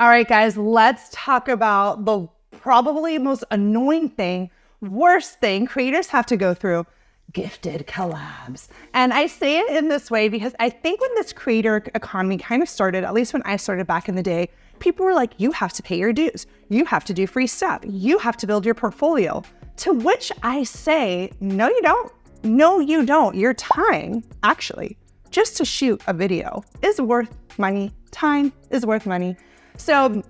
All right, guys, let's talk about the probably most annoying thing, worst thing creators have to go through, gifted collabs. And I say it in this way because I think when this creator economy kind of started, at least when I started back in the day, people were like, you have to pay your dues. You have to do free stuff. You have to build your portfolio. To which I say, no, you don't. No, you don't. Your time, actually, just to shoot a video is worth money. Time is worth money. So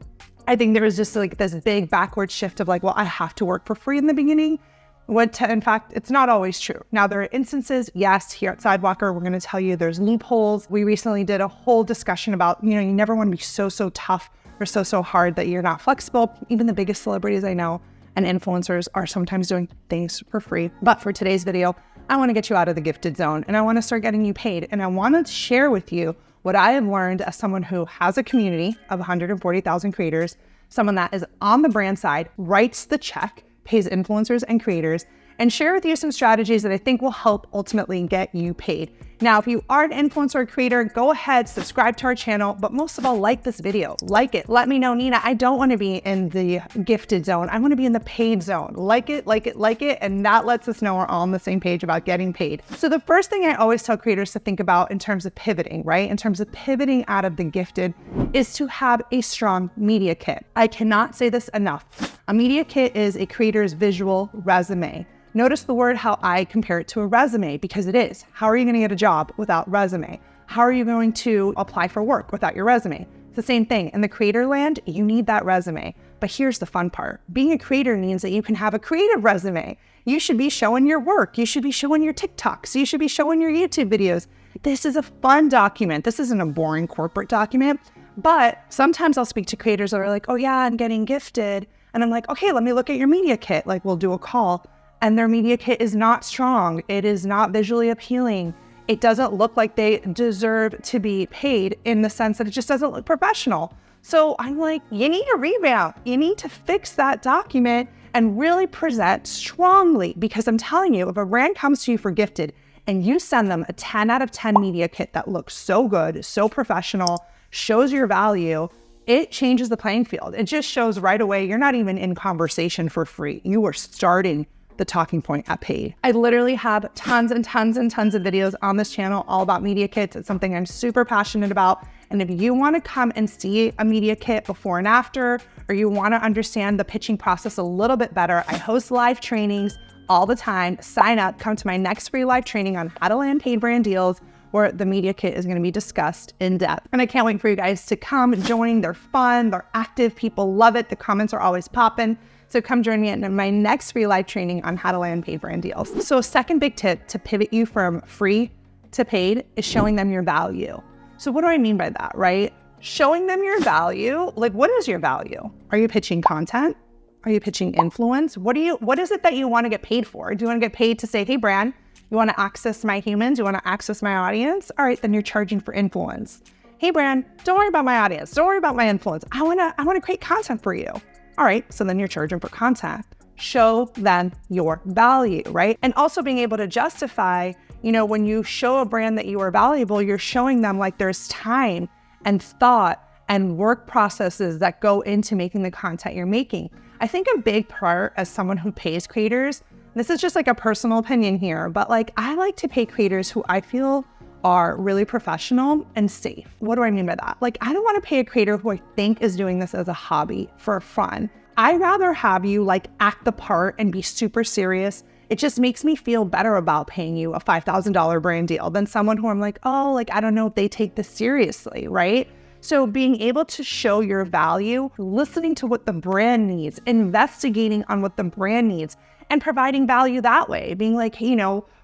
I think there was just like this big backward shift of like, well, I have to work for free in the beginning. In fact, it's not always true. Now, there are instances, yes, here at Sidewalker, we're going to tell you there's loopholes. We recently did a whole discussion about, you never want to be so tough or so hard that you're not flexible. Even the biggest celebrities I know and influencers are sometimes doing things for free. But for today's video, I want to get you out of the gifted zone and I want to start getting you paid. And I want to share with you what I have learned as someone who has a community of 140,000 creators, someone that is on the brand side, writes the check, pays influencers and creators, and share with you some strategies that I think will help ultimately get you paid. Now, if you are an influencer or creator, go ahead, subscribe to our channel, but most of all, like this video, like it. Let me know, Nina, I don't want to be in the gifted zone. I want to be in the paid zone. Like it, and that lets us know we're all on the same page about getting paid. So the first thing I always tell creators to think about in terms of pivoting, right? In terms of pivoting out of the gifted is to have a strong media kit. I cannot say this enough. A media kit is a creator's visual resume. Notice the word how I compare it to a resume because it is. How are you going to get a job without resume? How are you going to apply for work without your resume? It's the same thing. In the creator land, you need that resume. But here's the fun part. Being a creator means that you can have a creative resume. You should be showing your work. You should be showing your TikToks. You should be showing your YouTube videos. This is a fun document. This isn't a boring corporate document. But sometimes I'll speak to creators that are like, oh yeah, I'm getting gifted. And I'm like, okay, let me look at your media kit. Like we'll do a call. And their media kit is not strong. It is not visually appealing. It doesn't look like they deserve to be paid in the sense that it just doesn't look professional. So I'm like, you need a revamp. You need to fix that document and really present strongly because I'm telling you, if a brand comes to you for gifted and you send them a 10 out of 10 media kit that looks so good, so professional, shows your value, it changes the playing field. It just shows right away, you're not even in conversation for free. You are starting the talking point at paid. I literally have tons and tons and tons of videos on this channel all about media kits. It's something I'm super passionate about. And if you want to come and see a media kit before and after, or you want to understand the pitching process a little bit better, I host live trainings all the time. Sign up, come to my next free live training on how to land paid brand deals, where the media kit is going to be discussed in depth. And I can't wait for you guys to come and join. They're fun, they're active, people love it. The comments are always popping. So come join me in my next free live training on how to land paid brand deals. So a second big tip to pivot you from free to paid is showing them your value. So what do I mean by that, right? Showing them your value, like what is your value? Are you pitching content? Are you pitching influence? What is it that you want to get paid for? Do you want to get paid to say, hey brand, you want to access my humans? You want to access my audience? All right, then you're charging for influence. Hey brand, don't worry about my audience. Don't worry about my influence. I want to create content for you. All right, so then you're charging for content. Show them your value, right? And also being able to justify, when you show a brand that you are valuable, you're showing them like there's time and thought and work processes that go into making the content you're making. I think a big part as someone who pays creators, this is just like a personal opinion here, but like I like to pay creators who I feel are really professional and safe. What do I mean by that? Like, I don't want to pay a creator who I think is doing this as a hobby for fun. I'd rather have you like act the part and be super serious. It just makes me feel better about paying you a $5,000 brand deal than someone who I'm like, oh, like, I don't know if they take this seriously, right? So being able to show your value, listening to what the brand needs, investigating on what the brand needs, and providing value that way, being like, hey,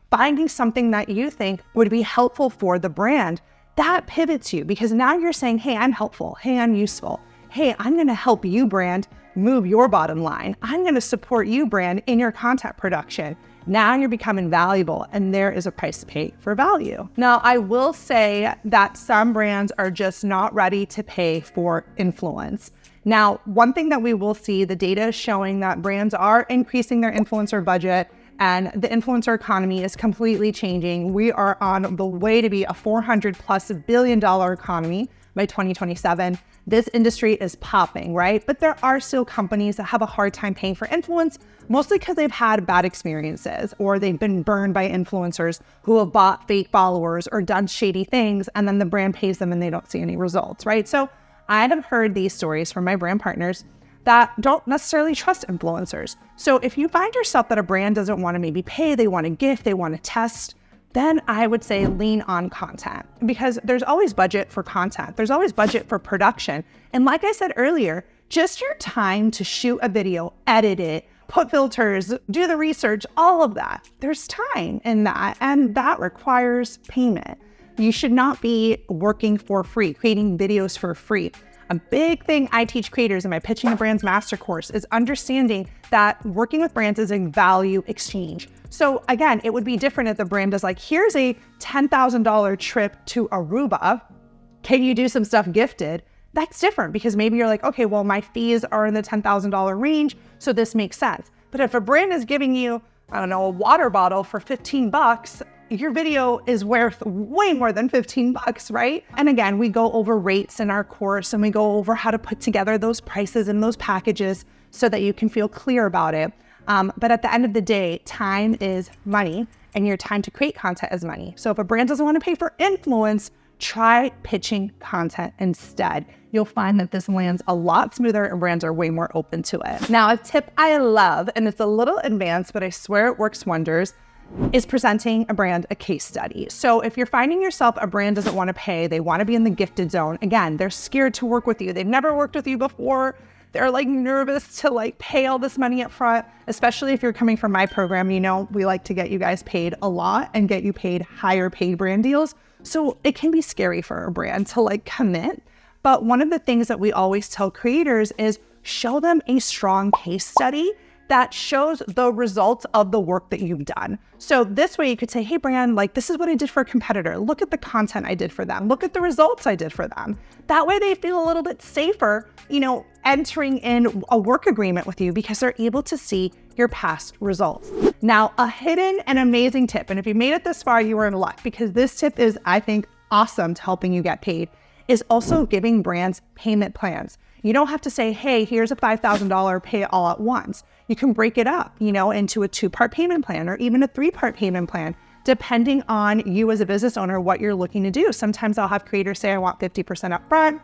finding something that you think would be helpful for the brand, that pivots you because now you're saying, hey, I'm helpful. Hey, I'm useful. Hey, I'm going to help you, brand, move your bottom line. I'm going to support you, brand, in your content production. Now you're becoming valuable and there is a price to pay for value. Now, I will say that some brands are just not ready to pay for influence. Now, one thing that we will see, the data is showing that brands are increasing their influencer budget and the influencer economy is completely changing. We are on the way to be a $400+ billion economy by 2027. This industry is popping, right? But there are still companies that have a hard time paying for influence, mostly because they've had bad experiences or they've been burned by influencers who have bought fake followers or done shady things, and then the brand pays them and they don't see any results, right? So I have heard these stories from my brand partners that don't necessarily trust influencers. So if you find yourself that a brand doesn't want to maybe pay, they want to gift, they want to test, then I would say lean on content, because there's always budget for content. There's always budget for production. And like I said earlier, just your time to shoot a video, edit it, put filters, do the research, all of that. There's time in that, and that requires payment. You should not be working for free, creating videos for free. A big thing I teach creators in my Pitching the Brands Master course is understanding that working with brands is a value exchange. So again, it would be different if the brand is like, here's a $10,000 trip to Aruba. Can you do some stuff gifted? That's different, because maybe you're like, okay, well, my fees are in the $10,000 range, so this makes sense. But if a brand is giving you, I don't know, a water bottle for $15, your video is worth way more than $15, right? And again, we go over rates in our course, and we go over how to put together those prices and those packages so that you can feel clear about it. But at the end of the day, time is money, and your time to create content is money. So if a brand doesn't want to pay for influence, try pitching content instead. You'll find that this lands a lot smoother and brands are way more open to it. Now, a tip I love, and it's a little advanced, but I swear it works wonders, is presenting a brand a case study. So if you're finding yourself a brand doesn't want to pay, they want to be in the gifted zone. Again, they're scared to work with you. They've never worked with you before. They're like nervous to like pay all this money up front, especially if you're coming from my program. You know, we like to get you guys paid a lot and get you paid higher paid brand deals. So it can be scary for a brand to like commit. But one of the things that we always tell creators is show them a strong case study that shows the results of the work that you've done. So this way you could say, hey brand, like this is what I did for a competitor. Look at the content I did for them. Look at the results I did for them. That way they feel a little bit safer, you know, entering in a work agreement with you, because they're able to see your past results. Now, a hidden and amazing tip, and if you made it this far, you are in luck, because this tip is, I think, awesome to helping you get paid, is also giving brands payment plans. You don't have to say, hey, here's a $5,000, pay it all at once. You can break it up, you know, into a 2-part payment plan or even a 3-part payment plan, depending on you as a business owner, what you're looking to do. Sometimes I'll have creators say, I want 50% up front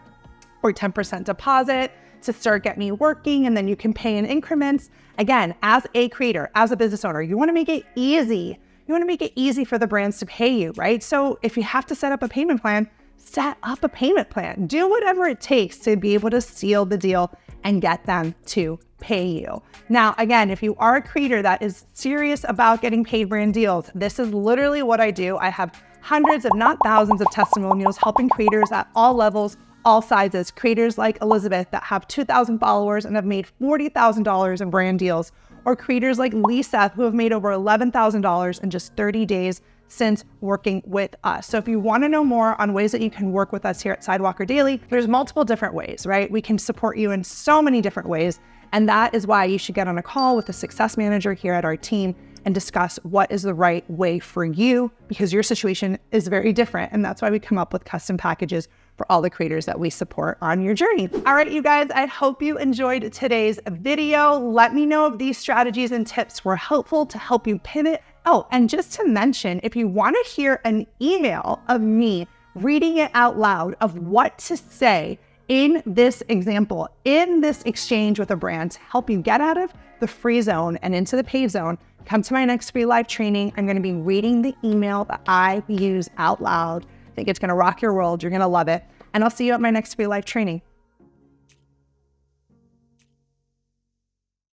or 10% deposit to start get me working, and then you can pay in increments. Again, as a creator, as a business owner, you want to make it easy. You want to make it easy for the brands to pay you, right? So if you have to set up a payment plan, set up a payment plan. Do whatever it takes to be able to seal the deal and get them to pay you. Now, again, if you are a creator that is serious about getting paid brand deals, this is literally what I do. I have hundreds, if not thousands, of testimonials helping creators at all levels, all sizes. Creators like Elizabeth that have 2,000 followers and have made $40,000 in brand deals, or creators like Lisa who have made over $11,000 in just 30 days since working with us. So if you want to know more on ways that you can work with us here at Sidewalker Daily, there's multiple different ways, right? We can support you in so many different ways. And that is why you should get on a call with a success manager here at our team and discuss what is the right way for you, because your situation is very different. And that's why we come up with custom packages for all the creators that we support on your journey. All right, you guys, I hope you enjoyed today's video. Let me know if these strategies and tips were helpful to help you pivot. Oh, and just to mention, if you want to hear an email of me reading it out loud of what to say in this example, in this exchange with a brand to help you get out of the free zone and into the paid zone, come to my next free live training. I'm going to be reading the email that I use out loud. I think it's going to rock your world. You're going to love it. And I'll see you at my next free live training.